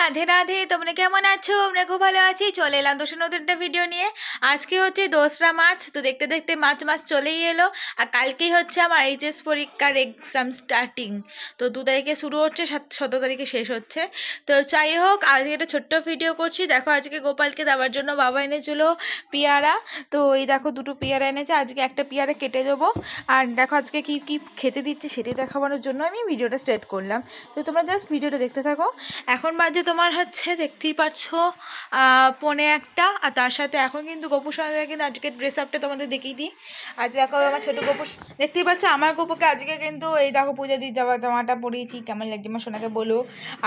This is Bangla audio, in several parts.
রাধে রাধে। তোমরা কেমন আছো? আমরা খুব ভালো আছি। চলে এলাম তোর নতুন একটা ভিডিও নিয়ে। আজকে হচ্ছে 2রা মার্চ। তো দেখতে দেখতে মার্চ মাস চলেই এলো। আর কালকেই হচ্ছে আমার এইচএস পরীক্ষার এক্সাম স্টার্টিং। তো 2 তারিখে শুরু হচ্ছে, 17 তারিখে শেষ হচ্ছে। তো যাই হোক, আজকে একটা ছোট্ট ভিডিও করছি। দেখো, আজকে গোপালকে দেওয়ার জন্য বাবা এনেছিল পেয়ারা। তো এই দেখো, 2টো পেয়ারা এনেছে। আজকে একটা পেয়ারা কেটে দেবো। আর দেখো আজকে কি কি খেতে দিচ্ছি সেটাই দেখানোর জন্য আমি ভিডিওটা স্টার্ট করলাম। তো তোমরা জাস্ট ভিডিওটা দেখতে থাকো। এখন বাজে তোমার হচ্ছে, দেখতেই পাচ্ছ, 1:45। আর তার সাথে এখন কিন্তু গোপুর সঙ্গে কিন্তু আজকে ড্রেস আপটা তোমাদের দেখিয়ে দিই। আজ দেখো আমার ছোটো গোপু, দেখতেই পাচ্ছ আমার গোপুকে আজকে কিন্তু এই দেখো পূজা দিয়ে জামাটা পরিয়েছি। কেমন লাগছে আমার সোনাকে বলো।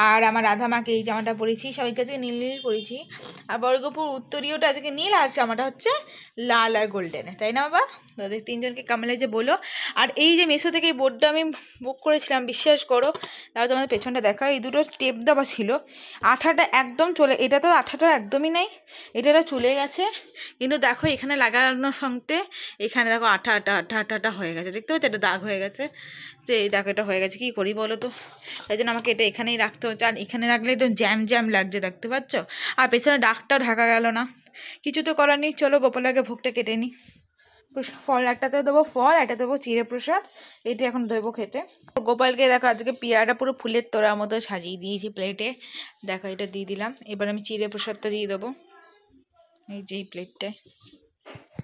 আর আমার রাধা মাকে এই জামাটা পরিয়েছি। সবাইকে আজকে নীল নীল পরিয়েছি। আর বড় গোপুর উত্তরীয়টা আজকে নীল, আর জামাটা হচ্ছে লাল আর গোল্ডেনে, তাই না বাবা? তাদের 3জনকে কেমন লাগছে বলো। আর এই যে মেশো থেকে এই বোর্ডটা আমি বুক করেছিলাম, বিশ্বাস করো, তাও তোমাদের পেছনটা দেখা, এই দুটো টেপ দেওয়া ছিল। আঠাটা একদম চলে, এটা তো আঠাটা একদমই নেই, এটা চলে গেছে। কিন্তু দেখো এখানে লাগানোর সঙ্গে এখানে দেখো আঠা আঠা আঠা আঠাটা হয়ে গেছে, দেখতে পাচ্ছ? এটা দাগ হয়ে গেছে। তো এই দেখো এটা হয়ে গেছে, কী করি বলো তো? তাই জন্য আমাকে এটা এখানেই রাখতে হচ্ছে। আর এখানে রাখলে একটু জ্যাম জ্যাম লাগছে, দেখতে পাচ্ছ? আর পেছনে দাগটাও ঢাকা গেল না। কিছু তো করার নেই। চলো গোপালের ভোগটা কেটে নিই। ফল একটাতে দেবো, ফল একটা দেবো চিড়ে প্রসাদ, এটা এখন দেবো খেতে। গোপালকে দেখো আজকে পেয়ারাটা পুরো ফুলের তোড়ার মতো সাজিয়ে দিয়েছি প্লেটে। দেখো এটা দিয়ে দিলাম। এবার আমি চিড়ে প্রসাদটা দিয়ে দেবো এই যে প্লেটটায়।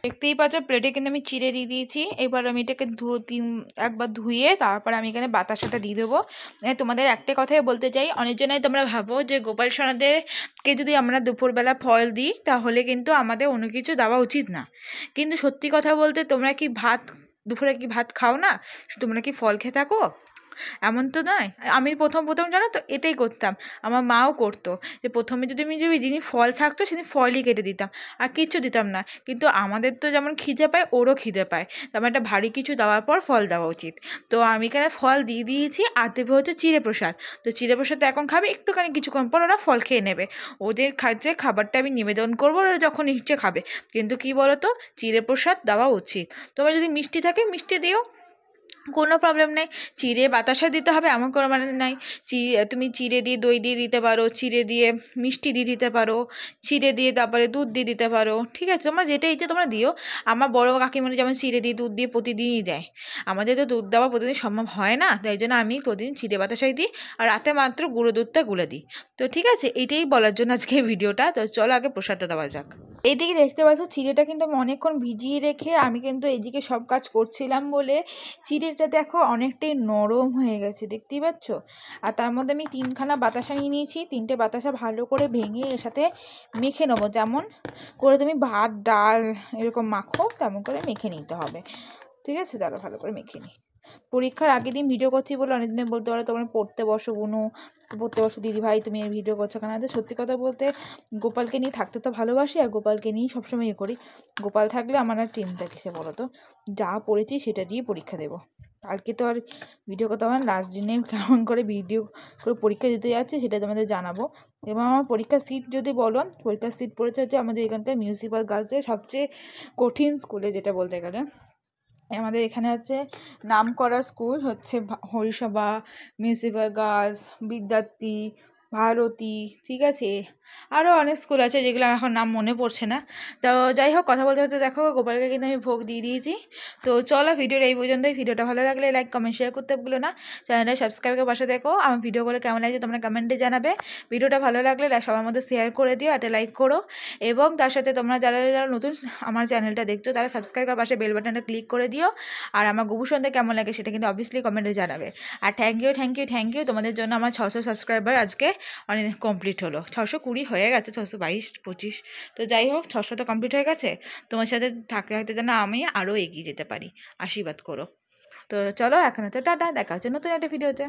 দেখতেই পাচ্ছ প্লেটে কিন্তু আমি চিড়ে দিয়ে দিয়েছি। এবার আমি এটাকে একবার ধুয়ে তারপর আমি এখানে বাতাসাটা দিয়ে দেবো। তোমাদের একটা কথাই বলতে চাই, অনেকজনাই তোমরা ভাবো যে গোপাল সোনাদেরকে যদি আমরা দুপুরবেলা ফল দিই তাহলে কিন্তু আমাদের অন্য কিছু দেওয়া উচিত না। কিন্তু সত্যি কথা বলতে, তোমরা কি দুপুরে কি ভাত খাও না? তোমরা কি ফল খেয়ে থাকো? এমন তো নয়। আমি প্রথম জানো তো এটাই করতাম। আমার মাও করতো, যে প্রথমে যদি যিনি ফল থাকতো সেদিন ফলই কেটে দিতাম, আর কিচ্ছু দিতাম না। কিন্তু আমাদের তো যেমন খিদে পায়, ওরও খিদে পায়, তেমন একটা ভারী কিছু দেওয়ার পর ফল দেওয়া উচিত। তো আমি এখানে ফল দিয়ে দিয়েছি। আর দেবে হচ্ছে চিড়ে প্রসাদ। তো চিড়ে প্রসাদ এখন খাবে, একটুখানি কিছুক্ষণ পর ওরা ফল খেয়ে নেবে। ওদের কাছে খাবারটা আমি নিবেদন করবো, ওরা যখন ইচ্ছে খাবে। কিন্তু কি বলো তো, চিড়ে প্রসাদ দেওয়া উচিত। তোমার যদি মিষ্টি থাকে মিষ্টি দিও, কোনো প্রবলেম নেই। চিড়ে বাতাসা দিতে হবে এমন কোনো মানে নাই। তুমি চিড়ে দিয়ে দই দিয়ে দিতে পারো, চিড়ে দিয়ে মিষ্টি দিয়ে দিতে পারো, চিড়ে দিয়ে তারপরে দুধ দিয়ে দিতে পারো, ঠিক আছে? তোমার যেটা ইচ্ছে তোমরা দিও। আমার বড় কাকিমণি যেমন চিড়ে দিয়ে দুধ দিয়ে প্রতিদিনই দেয়। আমাদের তো দুধ দেওয়া প্রতিদিন সম্ভব হয় না, তাই জন্য আমি প্রতিদিন চিড়ে বাতাসাই দিই। আর রাতে মাত্র গুঁড়ো দুধটা গুলে দিই। তো ঠিক আছে, এটাই বলার জন্য আজকে ভিডিওটা। তো চলো আগে প্রসাদটা দেওয়া যাক। এইদিকে দেখতে পাচ্ছ চিড়েটা কিন্তু আমি অনেকক্ষণ ভিজিয়ে রেখে আমি কিন্তু এইদিকে সব কাজ করছিলাম বলে চিড়েটা দেখো অনেকটাই নরম হয়ে গেছে, দেখতেই পাচ্ছ? আর তার মধ্যে আমি 3খানা বাতাসা নিয়ে নিয়েছি। 3টে বাতাসা ভালো করে ভেঙে এর সাথে মেখে নেবো। যেমন করে তুমি ভাত ডাল এরকম মাখো, তেমন করে মেখে নিতে হবে, ঠিক আছে? তাহলে ভালো করে মেখে নিই। পরীক্ষার আগের দিন ভিডিও করছি বলে অনেকদিনে বলতে পারো তোমরা পড়তে বসো বুনু, পড়তে বসো দিদি ভাই, তুমি এই ভিডিও করছো কেন? সত্যি কথা বলতে, গোপালকে নিয়ে থাকতে তো ভালোবাসি, আর গোপালকে নিয়েই সবসময় করি। গোপাল থাকলে আমার আর চিন্তা কিসে বলো তো? যা পড়েছি সেটা দিয়ে পরীক্ষা দেবো। কালকে তো আর ভিডিও কথা আমার লাস্ট দিনে কেমন করে ভিডিও করে পরীক্ষা দিতে যাচ্ছে সেটা তোমাদের জানাবো। এবং আমার পরীক্ষার সিট যদি বলো, পরীক্ষার সিট পড়েছে হচ্ছে আমাদের এখানকার মিউনিসিপ্যাল গার্লসের সবচেয়ে কঠিন স্কুলে, যেটা বলতে গেলে আমাদের এখানে হচ্ছে নামকরা স্কুল হচ্ছে হরিসভা, মিউনিসিপ্যাল গার্লস, বিদ্যার্থী, ভারতী, ঠিক আছে? আরও অনেক স্কুল আছে যেগুলো এখন নাম মনে পড়ছে না। তো যাই হোক, কথা বলতে বলতে দেখো গোপালকে কিন্তু আমি ভোগ দিয়ে দিয়েছি। তো চলো ভিডিওর এই পর্যন্তই। ভিডিওটা ভালো লাগলে লাইক কমেন্ট শেয়ার করতে ভুলো না। চ্যানেলটা সাবস্ক্রাইব করে পাশে দেখো। আমার ভিডিওগুলো কেমন লাগছে তোমরা কমেন্টে জানাবে। ভিডিওটা ভালো লাগলে সবার মধ্যে শেয়ার করে দিও, একটা লাইক করো। এবং তার সাথে তোমরা যারা যারা নতুন আমার চ্যানেলটা দেখছো তারা সাবস্ক্রাইব করে পাশে বেল বাটনটা ক্লিক করে দিও। আর আমার গোপু সন্ধ্যা কেমন লাগে সেটা কিন্তু অবভিয়াসলি কমেন্টে জানাবে। আর থ্যাংক ইউ তোমাদের জন্য। আমার 600 সাবস্ক্রাইবার আজকে অনেক কমপ্লিট হলো। 620 হয়ে গেছে, 622-25। তো যাই হোক, 600 তো কমপ্লিট হয়ে গেছে। তোমার সাথে থাকতে যেন আমি আরও এগিয়ে যেতে পারি, আশীর্বাদ করো। তো চলো এখন হচ্ছে টাটা, দেখা হচ্ছে নতুন একটা ভিডিওতে।